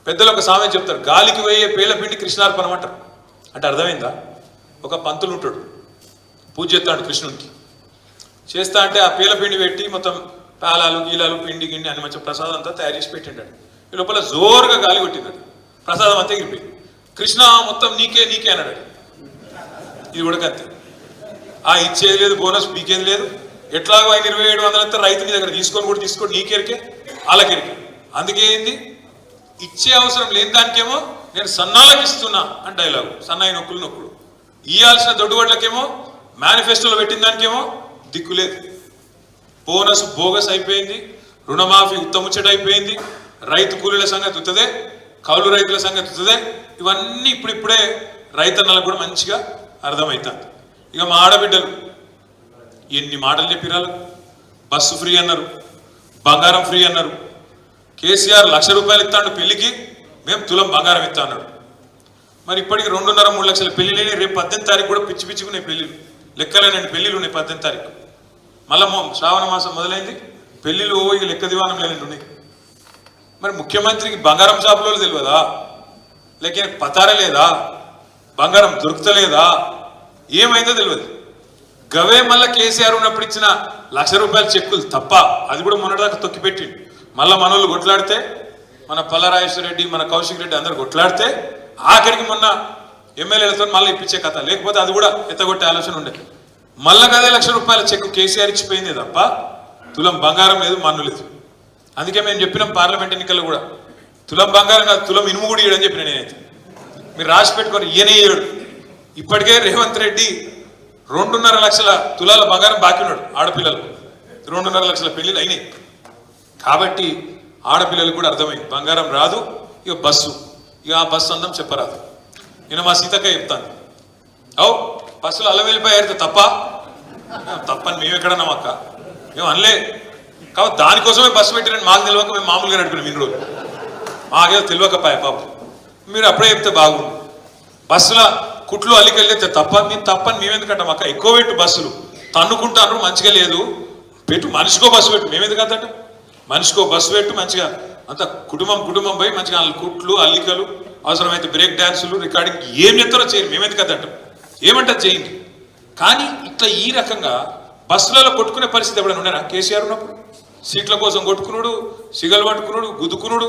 పెద్దలు ఒక సామెత చెప్తారు, గాలికి వేయే పేల పిండి కృష్ణార్పణం అంటారు. అంటే అర్థమైందా? ఒక పంతులు ఉంటాడు, పూజ చేస్తాడు కృష్ణునికి. చేస్తా అంటే ఆ పేల పిండి పెట్టి మొత్తం పేలాలు గీలాలు పిండి గిండి అని మంచి ప్రసాదం అంతా తయారు చేసి పెట్టిండాడు. ఈ లోపల జోరుగా గాలి కొట్టిందాడు, ప్రసాదం అంతా ఎగిరిపోయింది. కృష్ణ మొత్తం నీకే నీకే అన్నాడు. ఇది ఉడకంతే, ఆ ఇచ్చేది లేదు, బోనస్ పీకేది లేదు. ఎట్లాగో ఆయన 2700 రైతు నీ దగ్గర తీసుకొని కూడా తీసుకోండి, నీకెరికే వాళ్ళకెరికే. అందుకే ఏంది, ఇచ్చే అవసరం లేని దానికేమో నేను సన్నాలకు ఇస్తున్నా అని డైలాగు, సన్నాయి నొక్కులు నొక్కుడు. ఇవ్వాల్సిన దొడ్డుబడ్లకేమో మేనిఫెస్టోలో పెట్టిన దానికేమో దిక్కులేదు. బోనస్ బోగస్ అయిపోయింది, రుణమాఫీ ఉత్తముచ్చట అయిపోయింది, రైతు కూలీల సంగతి ఉత్తదే, కౌలు రైతుల సంగతి ఉత్తదే. ఇవన్నీ ఇప్పుడిప్పుడే రైతన్నలకు కూడా మంచిగా అర్థమవుతుంది. ఇక మా ఆడబిడ్డలు ఎన్ని మాటలు చెప్పిరాలు. బస్సు ఫ్రీ అన్నారు, బంగారం ఫ్రీ అన్నారు. కేసీఆర్ ₹1,00,000 ఇస్తాడు పెళ్లికి, మేము తులం బంగారం ఇస్తా అన్నాడు. మరి ఇప్పటికి 2.5-3 లక్షల పెళ్లిలేని, రేపు 18వ తారీఖు కూడా పిచ్చి పిచ్చుకున్నాయి పెళ్లిళ్ళు, లెక్కలేనండి పెళ్లిళ్ళు ఉన్నాయి 18వ తారీఖు. మళ్ళా శ్రావణ మాసం మొదలైంది, పెళ్లిళ్ళు ఇక లెక్క దివానం లేనండి ఉన్నాయి. మరి ముఖ్యమంత్రికి బంగారం షాపులో తెలియదా, లేక పతారే లేదా, బంగారం దొరుకుతలేదా, ఏమైందో తెలియదు. గవే మళ్ళీ కేసీఆర్ ఉన్నప్పుడు ఇచ్చిన ₹1,00,000 చెక్కులు తప్ప, అది కూడా మొన్నటిదాకా తొక్కిపెట్టి మళ్ళీ మనోళ్ళు కొట్లాడితే, మన పల్లరాజేశ్వర రెడ్డి మన కౌశిక్ రెడ్డి అందరు కొట్లాడితే ఆఖరికి మొన్న ఎమ్మెల్యేలతో మళ్ళీ ఇప్పించే కథ. లేకపోతే అది కూడా ఎత్తగొట్టే ఆలోచన ఉండే. మళ్ళీ అదే ₹1,00,000 చెక్కు కేసీఆర్ ఇచ్చిపోయింది తప్ప తులం బంగారం లేదు, మన్ను లేదు. అందుకే మేము చెప్పినాం పార్లమెంట్ ఎన్నికల్లో కూడా, తులం బంగారం కాదు తులం ఇనుము కూడా ఇయ్యడని చెప్పిన నేనైతే. మీరు రాసి పెట్టుకొని ఈయనే ఇయ్యడు. ఇప్పటికే రేవంత్ రెడ్డి 2.5 లక్షల తులాల బంగారం బాకీ ఉన్నాడు ఆడపిల్లలు. 2.5 లక్షల పెళ్లిళ్ళు అయినాయి. కాబట్టి ఆడపిల్లలకు కూడా అర్థమైంది బంగారం రాదు. ఇక బస్సు, ఇక ఆ బస్సు అందం చెప్పరాదు. నేను మా సీతక్క చెప్తాను, బస్సులో అల్లవెళ్ళిపోయారు తప్పని మేము ఎక్కడన్నాం అక్క, మేము అనలే. కాబట్టి దానికోసమే బస్సు పెట్టిరండి, మాకు తెలియక మేము మామూలుగా నడిపినాం ఇన్ని రోజులు, మాకేదో తెలియకపాయ పాపం. మీరు అప్పుడే చెప్తే బాగుండు. బస్సుల కుట్లు అల్లికెళ్ళితే మీరు తప్పని మేమెందుకంటాం అక్క, ఎక్కువ పెట్టు బస్సులు తన్నుకుంటాను మంచిగా లేదు, పెట్టు మనిషికో బస్సు పెట్టు, మేమెందుకు అంతట మనిషికో బస్సు పెట్టు మంచిగా, అంత కుటుంబం పోయి మంచిగా కుట్లు అల్లికలు అవసరమైతే బ్రేక్ డ్యాన్సులు రికార్డింగ్ ఏం చెప్తారో చేయండి, మేమెందుకు అంతటం, ఏమంటారు చేయండి. కానీ ఇట్లా ఈ రకంగా బస్సులలో కొట్టుకునే పరిస్థితి ఎప్పుడైనా ఉన్నారా? కేసీఆర్ ఉన్నప్పుడు సీట్ల కోసం కొట్టుకున్నాడు, సిగలు పట్టుకున్నాడు, గుద్దుకున్నాడు,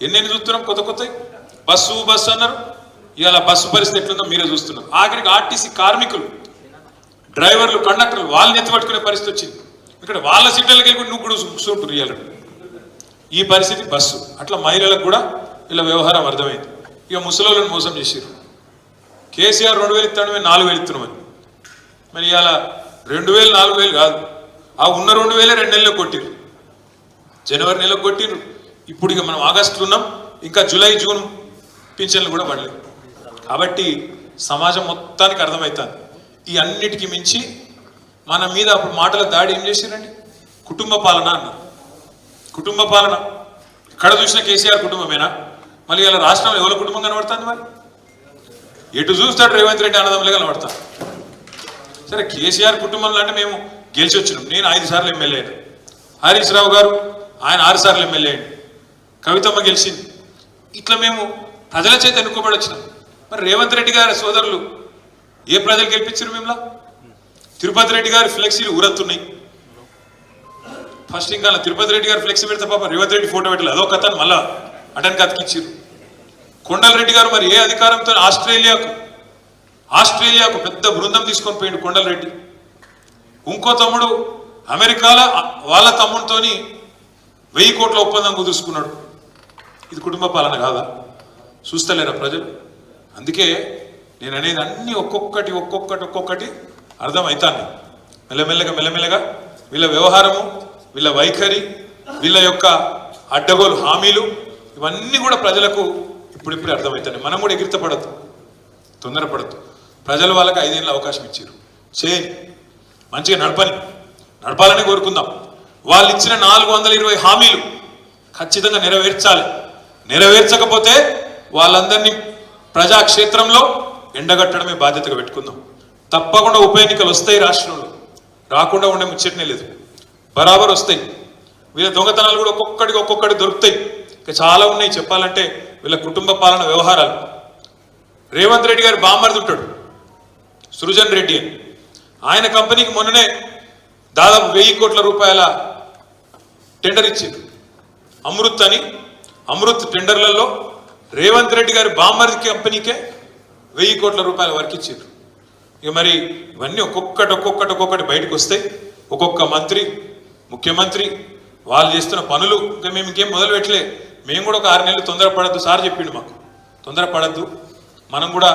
ఎన్నెన్ని చూస్తున్నాం కొత్త కొత్త. బస్సు అన్నారు, ఇవాళ బస్సు పరిస్థితి ఎట్లుందో మీరే చూస్తున్నారు. ఆఖరికి ఆర్టీసీ కార్మికులు, డ్రైవర్లు, కండక్టర్లు వాళ్ళని ఎత్తిపట్టుకునే పరిస్థితి వచ్చింది. ఇక్కడ వాళ్ళ సీట్లకి వెళ్ళి నువ్వు కూడా కూర్చుంటారు ఇవాళ. ఈ పరిస్థితి బస్సు. అట్లా మహిళలకు కూడా ఇలా వ్యవహారం అర్థమైంది. ఇక ముసలోళ్ళని మోసం చేసారు. కేసీఆర్ 2,000 ఇస్తాడు, మేము 4,000 ఇస్తున్నామని. మరి ఇవాళ 2,000 4,000 కాదు, ఆ ఉన్న 2,000 2 నెలలకు కొట్టిరు, జనవరి నెలకు కొట్టిరు. ఇప్పుడు ఇక మనం ఆగస్టులో ఉన్నాం, ఇంకా జూలై జూన్ పింఛన్లు కూడా పడలేదు. కాబట్టి సమాజం మొత్తానికి అర్థమవుతుంది. ఈ అన్నిటికీ మించి మన మీద అప్పుడు మాటల దాడి ఏం చేసిరండి, కుటుంబ పాలన అన్నారు. కుటుంబ పాలన ఎక్కడ చూసినా కేసీఆర్ కుటుంబమేనా? మళ్ళీ ఇలా రాష్ట్రంలో ఎవరి కుటుంబం కనబడుతుంది? మరి ఎటు చూస్తాడు రేవంత్ రెడ్డి అన్నదమ్ములే కనబడతాను. సరే కేసీఆర్ కుటుంబంలో అంటే మేము గెలిచి వచ్చినాం. నేను 5 సార్లు ఎమ్మెల్యే అయినా, హరీష్ రావు గారు ఆయన 6 సార్లు ఎమ్మెల్యే అయ్యాడు, కవితమ్మ గెలిచింది. ఇట్లా మేము ప్రజల చేత ఎన్నుకోబడి వచ్చినాం. మరి రేవంత్ రెడ్డి గారి సోదరులు ఏ ప్రజలు గెలిపించారు? మేము తిరుపతి రెడ్డి గారి ఫ్లెక్సీలు ఊరత్తున్నాయి. ఫస్ట్ ఇంకా తిరుపతి రెడ్డి గారు ఫ్లెక్సీ పెడితే పాప రేవంత్ రెడ్డి ఫోటో పెట్టలేదు, అదో కథను మళ్ళా అటెన్కి అతికిచ్చారు. కొండలరెడ్డి గారు మరి ఏ అధికారంతో ఆస్ట్రేలియాకు పెద్ద బృందం తీసుకొని పోయిండు కొండలరెడ్డి. ఇంకో తమ్ముడు అమెరికాలో వాళ్ళ తమ్ముడితోని 1000 కోట్ల ఒప్పందం కుదుర్చుకున్నాడు. ఇది కుటుంబ పాలన కాదా? చూస్తలేరా ప్రజలు? అందుకే నేను అనేది అన్ని ఒక్కొక్కటి అర్థమవుతాను. మెల్లమెల్లగా వీళ్ళ వ్యవహారము, వీళ్ళ వైఖరి, వీళ్ళ యొక్క అడ్డగోలు హామీలు ఇవన్నీ కూడా ప్రజలకు ఇప్పుడిప్పుడే అర్థమవుతాయి. మనం కూడా ఎగిరితపడద్దు, తొందరపడద్దు. ప్రజలు వాళ్ళకి 5 ఏళ్ళ అవకాశం ఇచ్చారు, చేయని మంచిగా నడపాలని కోరుకుందాం. వాళ్ళు ఇచ్చిన 420 హామీలు ఖచ్చితంగా నెరవేర్చకపోతే వాళ్ళందరినీ ప్రజాక్షేత్రంలో ఎండగట్టడమే బాధ్యతగా పెట్టుకుందాం. తప్పకుండా ఉప ఎన్నికలు వస్తాయి రాష్ట్రంలో, రాకుండా ఉండే ముచ్చటనే లేదు, బరాబర్ వస్తాయి. వీళ్ళ దొంగతనాలు కూడా ఒక్కొక్కటి దొరుకుతాయి. ఇంకా చాలా ఉన్నాయి చెప్పాలంటే, వీళ్ళ కుటుంబ పాలన వ్యవహారాలు. రేవంత్ రెడ్డి గారు బామ్మర్ది ఉంటాడు సృజన్ రెడ్డి అని, ఆయన కంపెనీకి మొన్ననే దాదాపు 1000 కోట్ల రూపాయల టెండర్ ఇచ్చింది అమృత్ అని. అమృత్ టెండర్లలో రేవంత్ రెడ్డి గారి బామ్మర్ది కంపెనీకే 1000 కోట్ల రూపాయల వరకు ఇచ్చారు. ఇక మరి ఇవన్నీ ఒక్కొక్కటి బయటకు వస్తాయి. ఒక్కొక్క మంత్రి, ముఖ్యమంత్రి వాళ్ళు చేస్తున్న పనులు ఇంకా మేము ఇంకేం మొదలు పెట్టలే. మేము కూడా ఒక 6 నెలలు తొందరపడద్దు సార్ చెప్పిండు మాకు, తొందరపడద్దు, మనం కూడా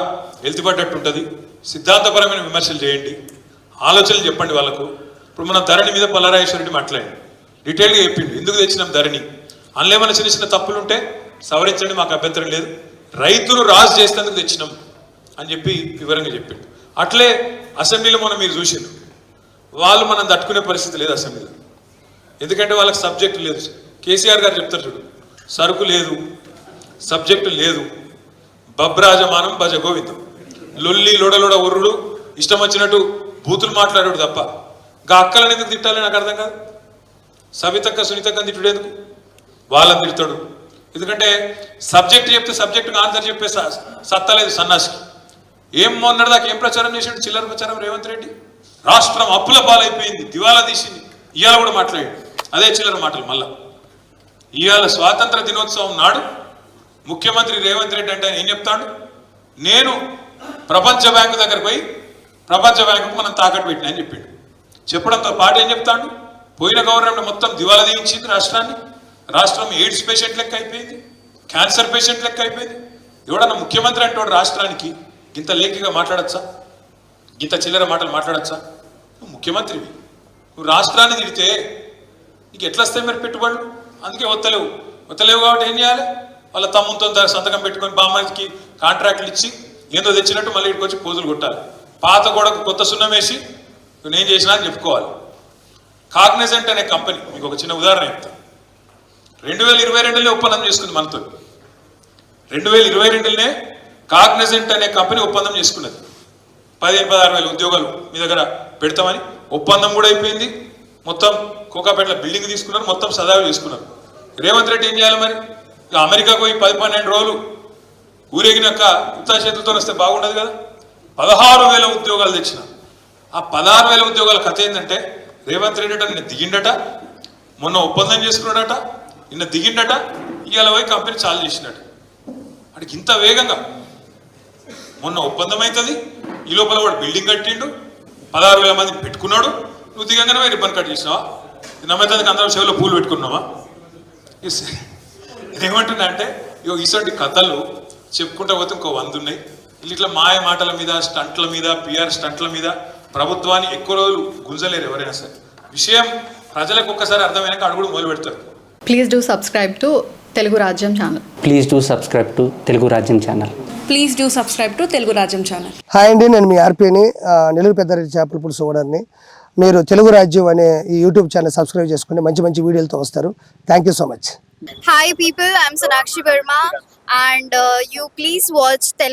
వెళ్తిపడ్డట్టు ఉంటుంది, సిద్ధాంతపరమైన విమర్శలు చేయండి, ఆలోచనలు చెప్పండి వాళ్ళకు. ఇప్పుడు మన ధరణి మీద పల్లరాజేశ్వరరెడ్డి మాట్లాడి డీటెయిల్గా చెప్పిండు ఎందుకు తెచ్చినాం ధరణి, అందులో ఏమైనా చిన్న చిన్న తప్పులు ఉంటే సవరించండి, మాకు అభ్యంతరం లేదు, రైతులు రాజు చేసేందుకు తెచ్చినాం అని చెప్పి వివరంగా చెప్పిండు. అట్లే అసెంబ్లీలో మనం మీరు చూసిండు, వాళ్ళు మనం తట్టుకునే పరిస్థితి లేదు అసెంబ్లీలో, ఎందుకంటే వాళ్ళకి సబ్జెక్టు లేదు. కేసీఆర్ గారు చెప్తారు చూడు, సరుకు లేదు, సబ్జెక్టు లేదు, బబ్రాజమానం భజ గోవిందం, లొల్లి లొడలొడ ఉర్రుడు, ఇష్టం వచ్చినట్టు బూతులు మాట్లాడాడు తప్ప గా అక్కలను ఎందుకు తిట్టాలి నాకు అర్థం కాదు. సవితక్క సునీతక్క తిట్టుడు ఎందుకు, వాళ్ళని తిడతాడు. ఎందుకంటే సబ్జెక్ట్ చెప్తే సబ్జెక్టుగా ఆన్సర్ చెప్పే సత్తలేదు సన్నాసికి. ఏం మొన్నటిదాకా ఏం ప్రచారం చేసాడు, చిల్లర ప్రచారం రేవంత్ రెడ్డి. రాష్ట్రం అప్పుల పాలైపోయింది, దివాలా తీసింది, ఇవాళ కూడా మాట్లాడాడు అదే చిల్లర మాటలు. మళ్ళా ఇవాళ స్వాతంత్ర దినోత్సవం నాడు ముఖ్యమంత్రి రేవంత్ రెడ్డి అంటే ఏం చెప్తాడు, నేను ప్రపంచ బ్యాంకు దగ్గర పోయి ప్రపంచ బ్యాంకుకు మనం తాకట్టు పెట్టినా అని చెప్పిండు. చెప్పడంతో పాటు ఏం చెప్తాడు, పోయిన గవర్నమెంట్ మొత్తం దివాలా తీయించింది రాష్ట్రాన్ని, రాష్ట్రం ఎయిడ్స్ పేషెంట్ లెక్క అయిపోయింది, క్యాన్సర్ పేషెంట్ లెక్క అయిపోయింది. ఎవడన్నా ముఖ్యమంత్రి అంటే రాష్ట్రానికి ఇంత లేఖిగా మాట్లాడచ్చా, ఇంత చిల్లర మాటలు మాట్లాడచ్చా? నువ్వు ముఖ్యమంత్రివి, నువ్వు రాష్ట్రాన్ని తిడితే నీకు ఎట్లా వస్తాయి మరి పెట్టుబడులు? అందుకే వత్తలేవు కాబట్టి ఏం చేయాలి, వాళ్ళ తమ్ముతో సంతకం పెట్టుకొని బామ్మకి కాంట్రాక్ట్లు ఇచ్చి ఏదో తెచ్చినట్టు మళ్ళీ ఇక్కడికి వచ్చి పోజులు కొట్టాలి, పాత గోడకు కొత్త సున్నం వేసి నేను చేసినా అని చెప్పుకోవాలి. కాగ్నిజెంట్ అనే కంపెనీ, మీకు ఒక చిన్న ఉదాహరణ చెప్తాను. 2022లో ఒప్పందం చేసుకుంది మనతో, 2022లోనే కాగ్నిజెంట్ అనే కంపెనీ ఒప్పందం చేసుకున్నది. 15-16 వేల ఉద్యోగాలు మీ దగ్గర పెడతామని ఒప్పందం కూడా అయిపోయింది. మొత్తం కోకాపేటలో బిల్డింగ్ తీసుకున్నారు, మొత్తం సదావి తీసుకున్నారు. రేవంత్ రెడ్డి ఏం చేయాలి మరి, అమెరికాకు పోయి 10-12 రోజులు ఊరేగినాక ఉత్తా చేతులతో వస్తే బాగుండదు కదా. 16,000 ఉద్యోగాలు తెచ్చిన. ఆ 16,000 ఉద్యోగాల కథ ఏంటంటే, రేవంత్ రెడ్డి నిన్న దిగిండట, మొన్న ఒప్పందం చేసుకున్నాడట, నిన్న దిగిండట, ఇవాళ పోయి కంపెనీ చాలు చేసినట్టు. అడిగి ఇంత వేగంగా మొన్న ఒప్పందం అవుతుంది, ఈ లోపల వాడు బిల్డింగ్ కట్టిండు, 16,000 మంది పెట్టుకున్నాడు, నువ్వు దిగంగానే పోయి రిబ్బన్ కట్ చేసినావా? నమ్మేదానికి అందరం చెవిలో పూలు పెట్టుకున్నావా? ఏమంటున్నా అంటే ఇటువంటి కథలు చెప్పుకుంటా పోతే ఇంకో 100 ఉన్నాయి. ఇట్లా మాయ మాటల మీద, స్టంట్ల మీద, పిఆర్ స్టంట్ల మీద ప్రభుత్వాన్ని ఎక్కువ రోజులు గుంజలేరు ఎవరైనా సరే. విషయం ప్రజలకు ఒక్కసారి అర్థమైనాక అడుగుడు మొదలు పెడతారు. Please do subscribe to Telugu Rajyam channel. Please do subscribe to Telugu Rajyam channel. Please do subscribe to Telugu Rajyam channel. Hi అండి, నేను మీ ఆర్పీని, నెల్లూరు పెద్దారెడ్డి చేపల పులుసు ఓనర్ని. మీరు తెలుగు రాజ్యం అనే ఈ యూట్యూబ్ ఛానల్ సబ్స్క్రైబ్ చేసుకుని మంచి మంచి వీడియోలతో వస్తారు. Thank you so much. Hi people, I'm Sonakshi Verma and you please watch Telugu